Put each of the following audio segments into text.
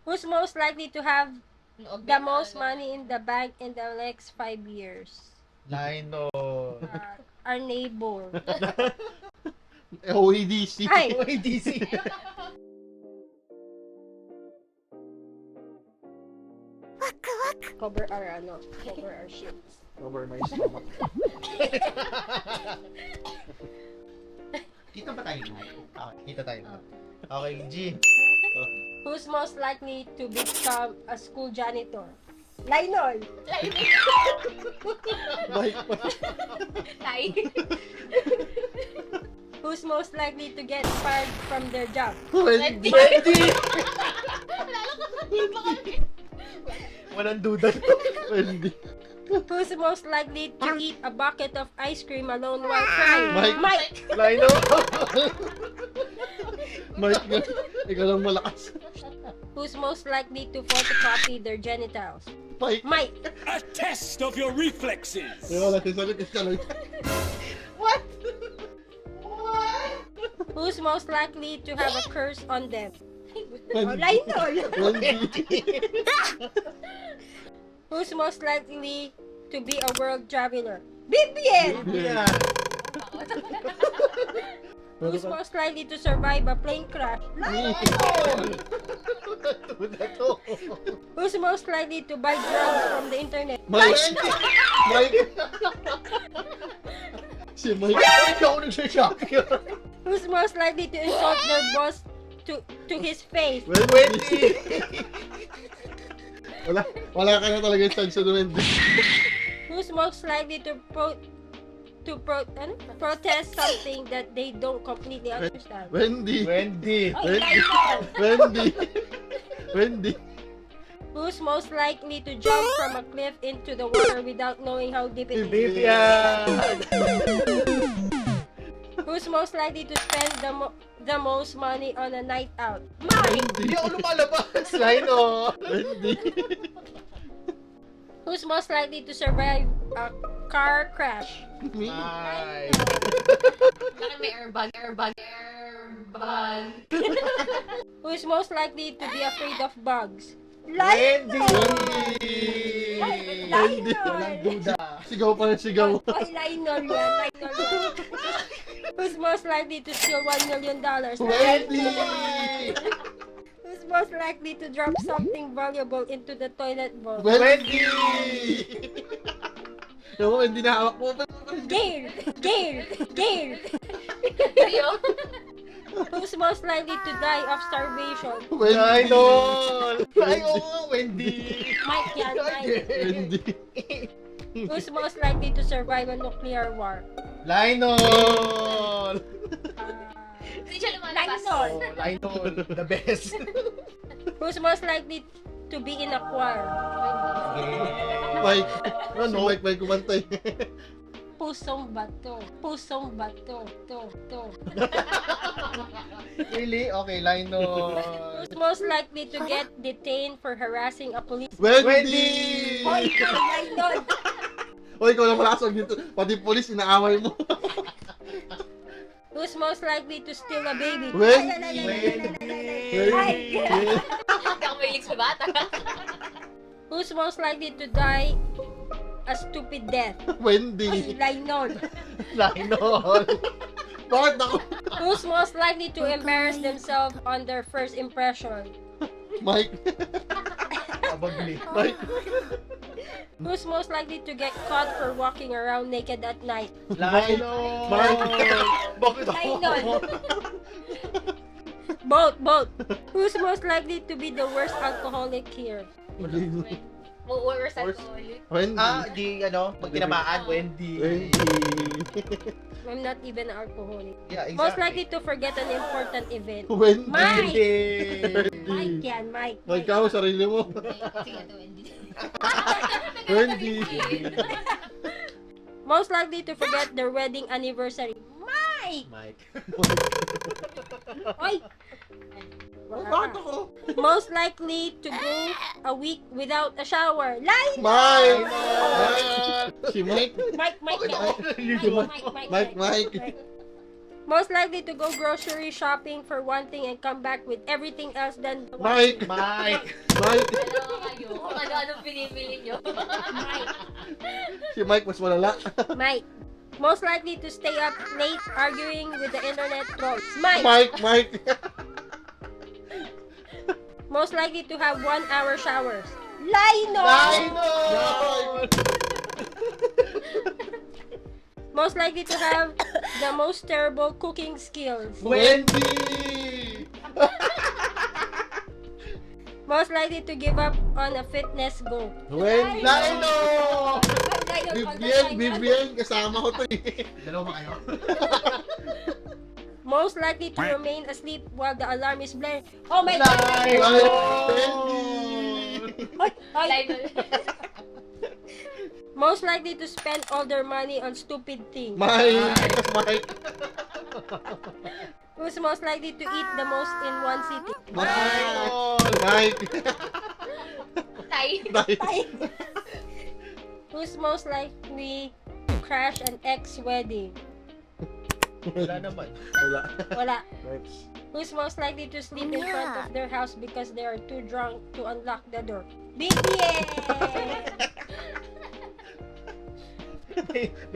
Who's most likely to have the most money in the bank in the next 5 years? Lino. Our neighbor. OEDC. Ay! OADC. Cover our shits. Over my stomach. Kita ba tayo? Okay, kita tayo. Okay, G. Who's most likely to become a school janitor? Lionel! Mike. Who's most likely to get fired from their job? Wendy. Walang duda. Wendy. Who's most likely to eat a bucket of ice cream alone while crying? Mike. Lino. Mike, ikaw lang malakas. Who's most likely to photocopy their genitals? Mike. Mike! A test of your reflexes. Wala, sasalit ka lang. What? Who's most likely to have a curse on them? Wendy. Lionel! Wendy. Who's most likely to be a world traveler? Vivian! Yeah. Who's most likely to survive a plane crash? Duda to. Who's most likely to buy drugs from the internet? Mike. Mike. Si Mike. Hindi ako nagsashopping. Who's most likely to insult their boss to his face? Wendy. Wala ka na talaga yung chance sa Wendy. Who's most likely to protest something that they don't completely understand? Wendy. Wendy. Wendy. Wendy. Who's most likely to jump from a cliff into the water without knowing how deep it is? Vivian. Who's most likely to spend the most money on a night out? Hindi ako lumalabas. Lino. Wendy. Who's most likely to survive a car crash? Me. Ay. Bakit may airban? Who's most likely to be afraid of bugs? Wendy. Wendy. Walang duda. Sigaw pa rin sigaw. Ay, Lionel yan. Who's most likely to steal $1 million? Wendy. Who's most likely to drop something valuable into the toilet bowl? Wendy. Ewan, hindi na hawak mo. Gail! Who's most likely to die of starvation? Wendy. Lino. Ay, oo, Wendy. Mike yan, Mike. Wendy. Who's most likely to survive a nuclear war? Lino. Hindi siya lumalabas. Lionel! Lino, the best. Who's most likely to be in a choir? Mike. Ano? Si Mike kumantay. Pusong bato. Really? Okay, Lino. Who's most likely to get detained for harassing a police? Wendy. Hoy, Lionel! Hoy, ikaw lang malakas dito. Pati polis, inaaway mo. Who's most likely to steal a baby? Wendy. Ay! Hindi ako mahilig sa bata. Who's most likely to die a stupid death? Wendy. Lionel! Lino. Bakit ako? Who's most likely to embarrass themselves on their first impression? Mike. Abagli. Mike. Who's most likely to get caught for walking around naked at night? Lino. Mike. Bakit ako? Lionel! Both. Who's most likely to be the worst alcoholic here? Worse alcoholic. Wendy. Pag tinamaan, Wendy. Wendy. I'm not even an alcoholic. Yeah, exactly. Most likely to forget an important event. Wendy. Mike! Wendy. Mike yan, Mike. Mike, ikaw, sarili mo. Sige, ito, Wendy. Wendy. Most likely to forget their wedding anniversary. Mike! Mike. Oy! Bakit ako? Most likely to go a week without a shower. Line! Mike. Si Mike. Mike yan. Si Mike. Mike. Most likely to go grocery shopping for one thing and come back with everything else than the one. Mike! Mike. Mike! Dalawa kayo. Kung ano-ano pinipili nyo. Si Mike mas malala. Mike. Most likely to stay up late arguing with the internet trolls. Mike. Mike! Most likely to have 1 hour showers. Lino. Lino! Most likely to have the most terrible cooking skills. Wendy! Most likely to give up on a fitness goal. Wendy! Lino! Vivian, kasama ko to eh. Dalawa ba kayo? Most likely to remain asleep while the alarm is blaring. Oh my God! Lino! Wendy! Ay, ay. Lino. Most likely to spend all their money on stupid things. Mike! Who's most likely to eat the most in one city? Mike! Tay. Who's most likely to crash an ex-wedding? Wala naman. Wala. Wala. Next. Who's most likely to sleep in front of their house because they are too drunk to unlock the door? BTS!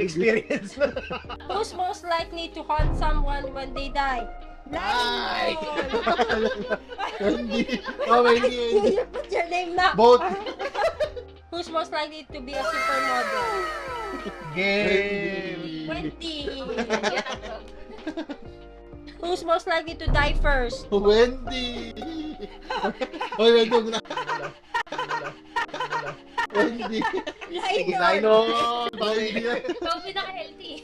Experience na. Who's most likely to haunt someone when they die? Mike! Wendy! Oh, Wendy! You put your name na. Both! Who's most likely to be a supermodel? Game! Wendy. Who's most likely to die first? Wendy! Oy, Wendy, huwag na. Wendy! Lino! Wendy! Ikaw pinaka-healthy.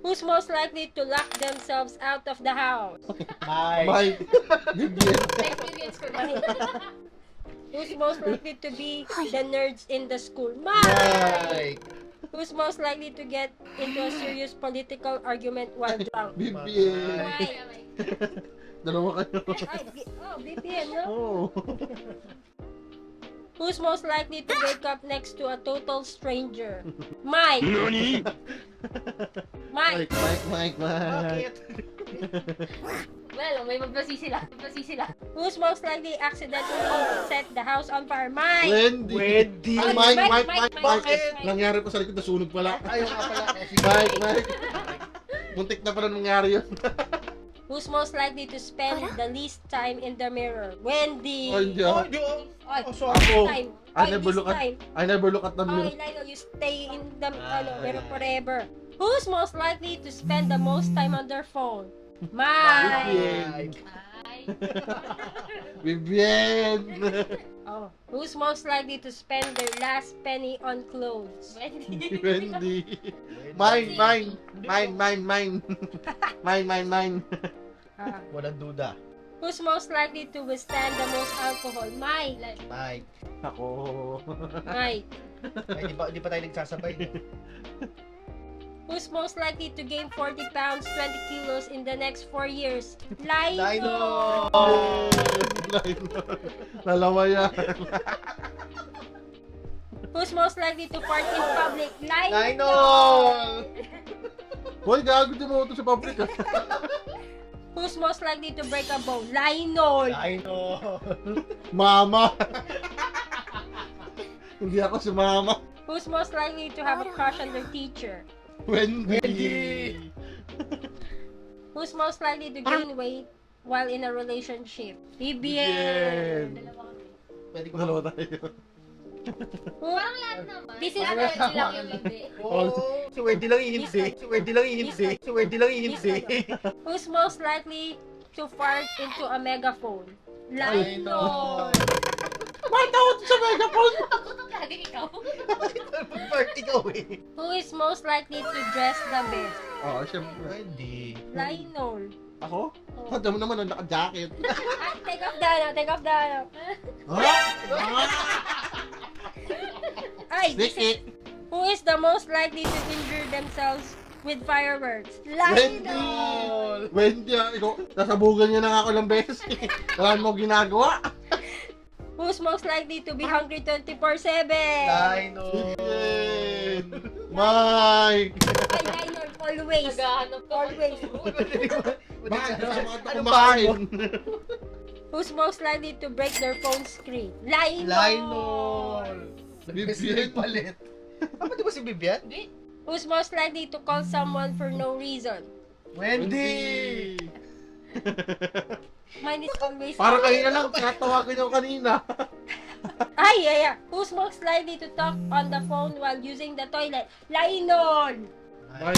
Who's most likely to lock themselves out of the house? Mike! Mike! Vivian! Na-experience ko na. Who's most likely to be the nerds in the school? Mike! Who's most likely to get into a serious political argument while drunk? Vivian! Ay, ay. Dalawa kayo. BPN, no? Oh. Who's most likely to wake up next to a total stranger? Mike! NANI? Mike! Mike! Bakit? Well, may magbasi sila. Who's most likely accidentally set the house on fire? Mike! Wendy! Wendy! Ay, Mike! Bakit? Nangyari pa sa likod, nasunog pala. Ayaw nga pala. Mike! Muntik na pala nangyari yun. Who's most likely to spend the least time in the mirror? Wendy! Ay, hindi Oh, ako. Diyos! Ay, Oh, sorry. Ako. time. I never look at the mirror. Okay, Lino, you stay in the mirror forever. Who's most likely to spend the most time on their phone? Mike! Mike! Ay. Vivian! Oh. Who's most likely to spend their last penny on clothes? Wendy. Wendy! Mine! Ah. Walang duda. Who's most likely to withstand the most alcohol? Mike! Mike. Ako. Mike! Ay, di pa tayo nagsasabay. No? Who's most likely to gain 40 pounds, 20 kilos in the next 4 years? Lino! Lino! Dalawa yan. Who's most likely to fart in public? Lino! Lino! Hoy, gago di mo ito sa public ah. Who's most likely to break a bone? Lino! Lino! Mama! Hindi ako si Mama. Who's most likely to have a crush on their teacher? Wendy! Who's most likely to gain weight while in a relationship? Vivian. Dalawa kami. Pwede ko Dalawa tayo. Parang lahat naman. This is- Ano yun lang yung hindi. Oh, si Wendy lang yung hindi. Si Wendy lang yung hindi. Si Wendy lang yung hindi. Who's most likely to fart into a megaphone? Lino! Bakit ako sa megaphone? Pagkutok lagi ikaw. Mag-part ikaw eh. Who is most likely to dress the best? Oo, syempre. Wendy. Lino! Ako? Kata mo naman ang naka-jacket. Ah, take off the ano, take off the ano. Ay, this is, Stick it. who is the most likely to injure themselves with fireworks? Wendy! Lino! Wendy, ikaw, nasabugan niya na nga ako ng beses eh. Wala mo ginagawa. Who's most likely to be hungry 24/7? Lino! Vivian! Mike! Ay, Lino, Always. Naghahanap ka. Always. Bakit kasama ka Ano kumain? Who's most likely to break their phone screen? Lionel. Lionel. Bibian. Palit. Apa di ba si Bibian? Hindi. Who's most likely to call someone for no reason? Wendy. Mine is always... Parang kanina lang, tinatawagan yung kanina. Ay, yeah. Who's most likely to talk on the phone while using the toilet? Lionel. Ay.